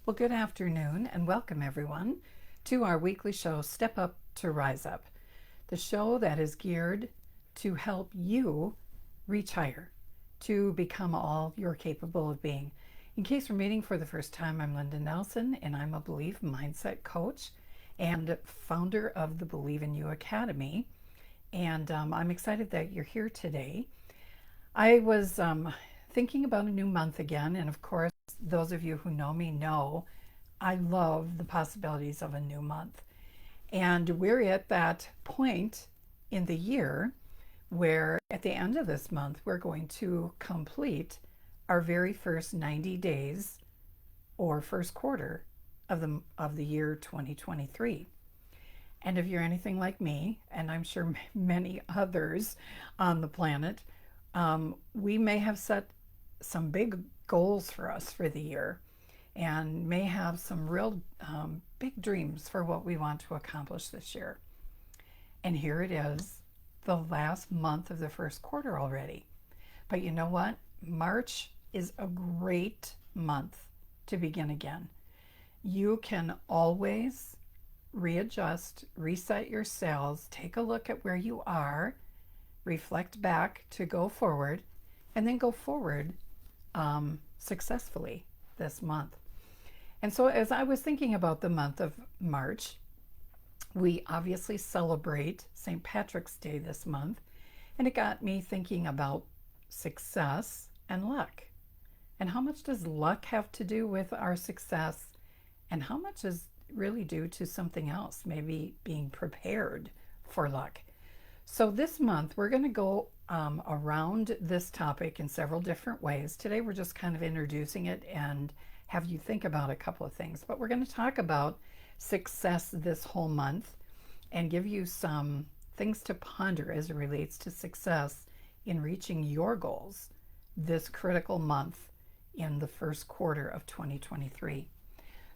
Well, good afternoon and welcome everyone to our weekly show, Step Up to Rise Up, the show that is geared to help you reach higher, to become all you're capable of being. In case we're meeting for the first time, I'm Linda Nelson and I'm a Believe Mindset coach and founder of the Believe in You Academy. And I'm excited that you're here today. I was thinking about a new month again, and of course, those of you who know me know I love the possibilities of a new month. And we're at that point in the year where at the end of this month, we're going to complete our very first 90 days or first quarter of the year 2023. And if you're anything like me, and I'm sure many others on the planet, we may have set some big goals for us for the year and may have some real big dreams for what we want to accomplish this year. And here it is, the last month of the first quarter already. But you know what? March is a great month to begin again. You can always readjust, reset your sails, take a look at where you are, reflect back to go forward, and then go forward successfully this month. And so, as I was thinking about the month of March, we obviously celebrate St. Patrick's Day this month, and it got me thinking about success and luck. And how much does luck have to do with our success, and how much is really due to something else, maybe being prepared for luck? So this month we're going to go around this topic in several different ways. Today we're just kind of introducing it and have you think about a couple of things. But we're going to talk about success this whole month and give you some things to ponder as it relates to success in reaching your goals this critical month in the first quarter of 2023.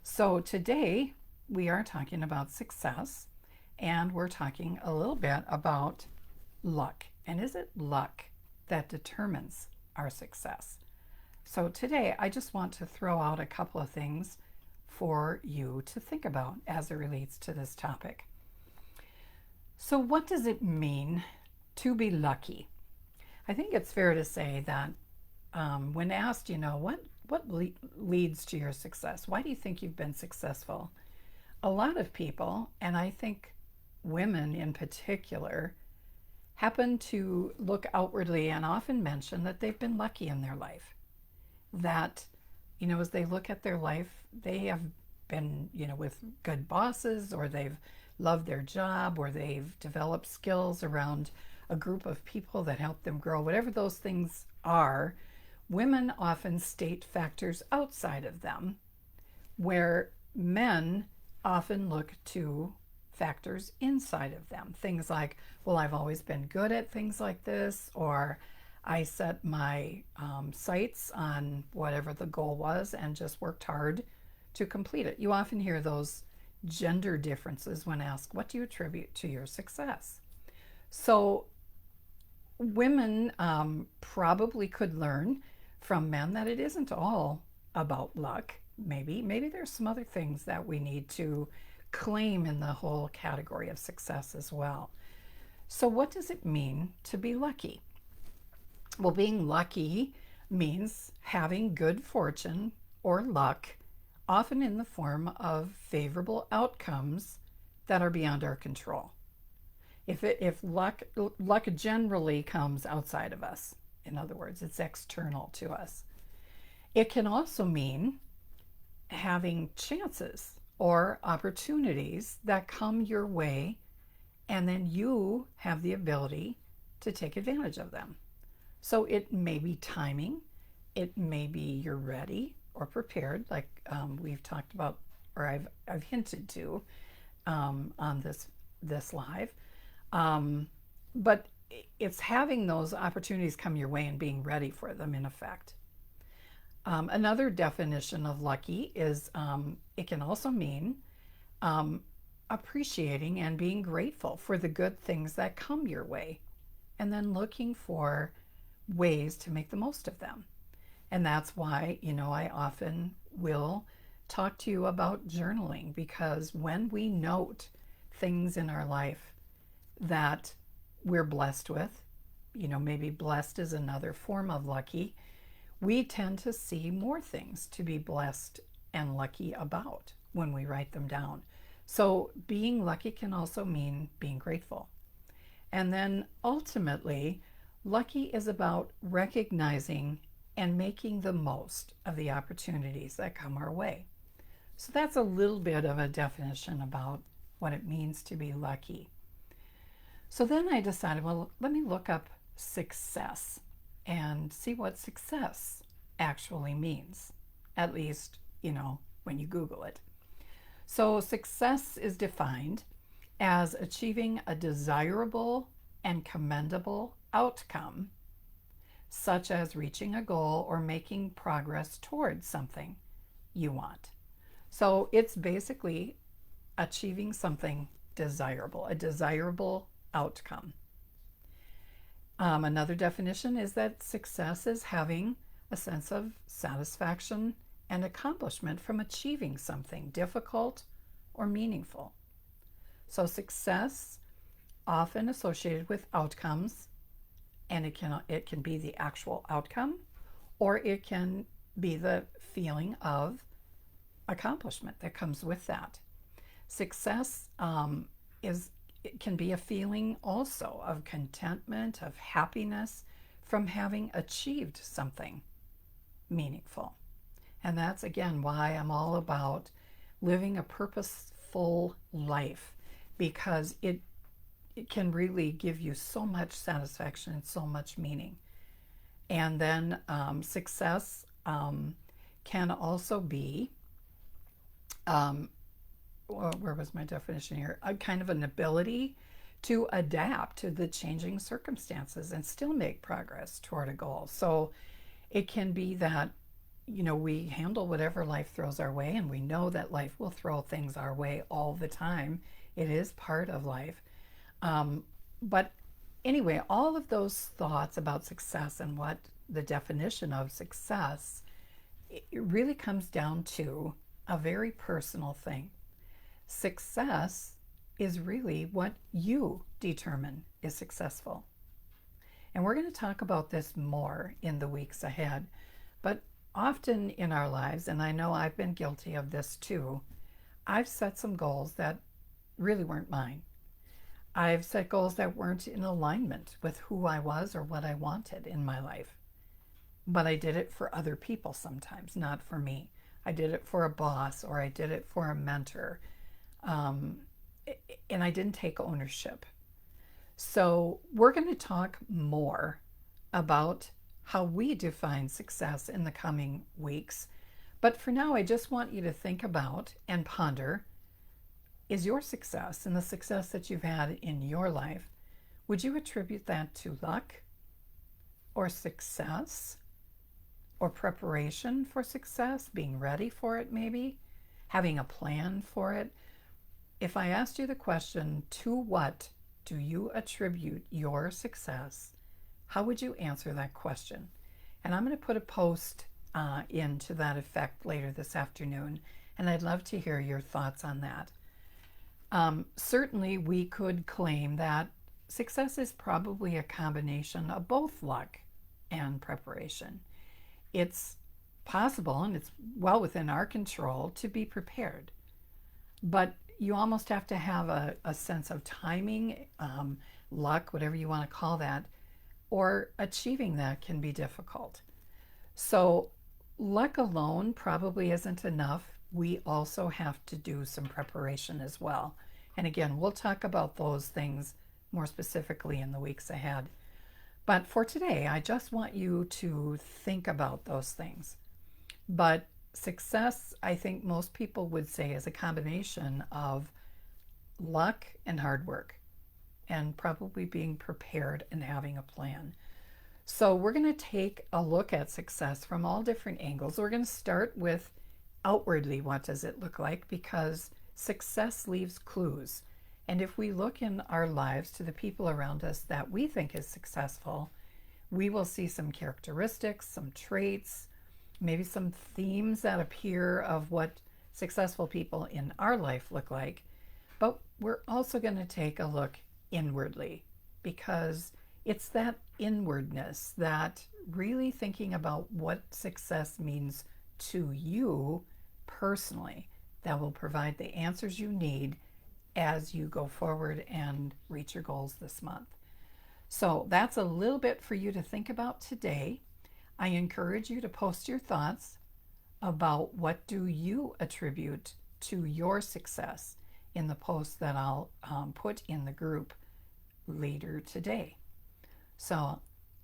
So today we are talking about success, and we're talking a little bit about luck. And is it luck that determines our success? So today I just want to throw out a couple of things for you to think about as it relates to this topic. So what does it mean to be lucky? I think it's fair to say that when asked, what leads to your success? Why do you think you've been successful? A lot of people, and I think women in particular, happen to look outwardly and often mention that they've been lucky in their life. That, as they look at their life, they have been, with good bosses, or they've loved their job, or they've developed skills around a group of people that help them grow. Whatever those things are, women often state factors outside of them, where men often look to factors inside of them. Things like, well, I've always been good at things like this, or I set my sights on whatever the goal was and just worked hard to complete it. You often hear those gender differences when asked, what do you attribute to your success? So women probably could learn from men that it isn't all about luck. Maybe there's some other things that we need to claim in the whole category of success as well. So what does it mean to be lucky? Well, being lucky means having good fortune or luck, often in the form of favorable outcomes that are beyond our control. If luck generally comes outside of us, in other words, it's external to us. It can also mean having chances or opportunities that come your way, and then you have the ability to take advantage of them. So it may be timing, it may be you're ready or prepared, like we've talked about, or I've hinted to on this live. But it's having those opportunities come your way and being ready for them, in effect. Another definition of lucky is it can also mean appreciating and being grateful for the good things that come your way, and then looking for ways to make the most of them. And that's why, I often will talk to you about journaling, because when we note things in our life that we're blessed with, maybe blessed is another form of lucky, we tend to see more things to be blessed and lucky about when we write them down. So being lucky can also mean being grateful. And then ultimately, lucky is about recognizing and making the most of the opportunities that come our way. So that's a little bit of a definition about what it means to be lucky. So then I decided, well, let me look up success and see what success actually means, at least, when you Google it. So success is defined as achieving a desirable and commendable outcome, such as reaching a goal or making progress towards something you want. So it's basically achieving something desirable, a desirable outcome. Another definition is that success is having a sense of satisfaction and accomplishment from achieving something difficult or meaningful. So success, often associated with outcomes, and it can be the actual outcome, or it can be the feeling of accomplishment that comes with that. Success it can be a feeling also of contentment, of happiness from having achieved something meaningful. And that's again why I'm all about living a purposeful life, because it can really give you so much satisfaction and so much meaning. And then success can also be, where was my definition here? A kind of an ability to adapt to the changing circumstances and still make progress toward a goal. So it can be that, we handle whatever life throws our way, and we know that life will throw things our way all the time. It is part of life. But anyway, all of those thoughts about success and what the definition of success, it really comes down to a very personal thing. Success is really what you determine is successful. And we're going to talk about this more in the weeks ahead. But often in our lives, and I know I've been guilty of this too, I've set some goals that really weren't mine. I've set goals that weren't in alignment with who I was or what I wanted in my life. But I did it for other people sometimes, not for me. I did it for a boss, or I did it for a mentor. And I didn't take ownership. So we're going to talk more about how we define success in the coming weeks. But for now, I just want you to think about and ponder, is your success and the success that you've had in your life, would you attribute that to luck or success or preparation for success, being ready for it maybe, having a plan for it? If I asked you the question, to what do you attribute your success? How would you answer that question? And I'm going to put a post into that effect later this afternoon, and I'd love to hear your thoughts on that. Certainly, we could claim that success is probably a combination of both luck and preparation. It's possible, and it's well within our control, to be prepared. But you almost have to have a sense of timing, luck, whatever you want to call that, or achieving that can be difficult. So luck alone probably isn't enough. We also have to do some preparation as well. And again, we'll talk about those things more specifically in the weeks ahead. But for today, I just want you to think about those things. But success, I think most people would say, is a combination of luck and hard work, and probably being prepared and having a plan. So we're going to take a look at success from all different angles. We're going to start with outwardly, what does it look like? Because success leaves clues. And if we look in our lives to the people around us that we think is successful, we will see some characteristics, some traits, maybe some themes that appear of what successful people in our life look like, but we're also going to take a look inwardly, because it's that inwardness, that really thinking about what success means to you personally, that will provide the answers you need as you go forward and reach your goals this month. So that's a little bit for you to think about today. I encourage you to post your thoughts about what do you attribute to your success in the post that I'll put in the group later today. So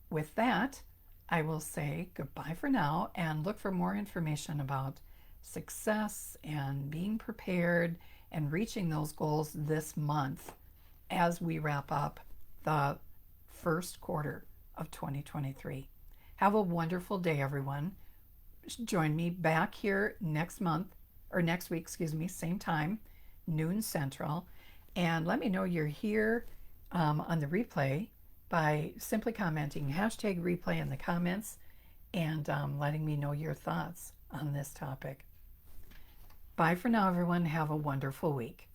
with that, I will say goodbye for now and look for more information about success and being prepared and reaching those goals this month as we wrap up the first quarter of 2023. Have a wonderful day, everyone. Join me back here next week, same time, noon Central. And let me know you're here on the replay by simply commenting #replay in the comments and letting me know your thoughts on this topic. Bye for now, everyone. Have a wonderful week.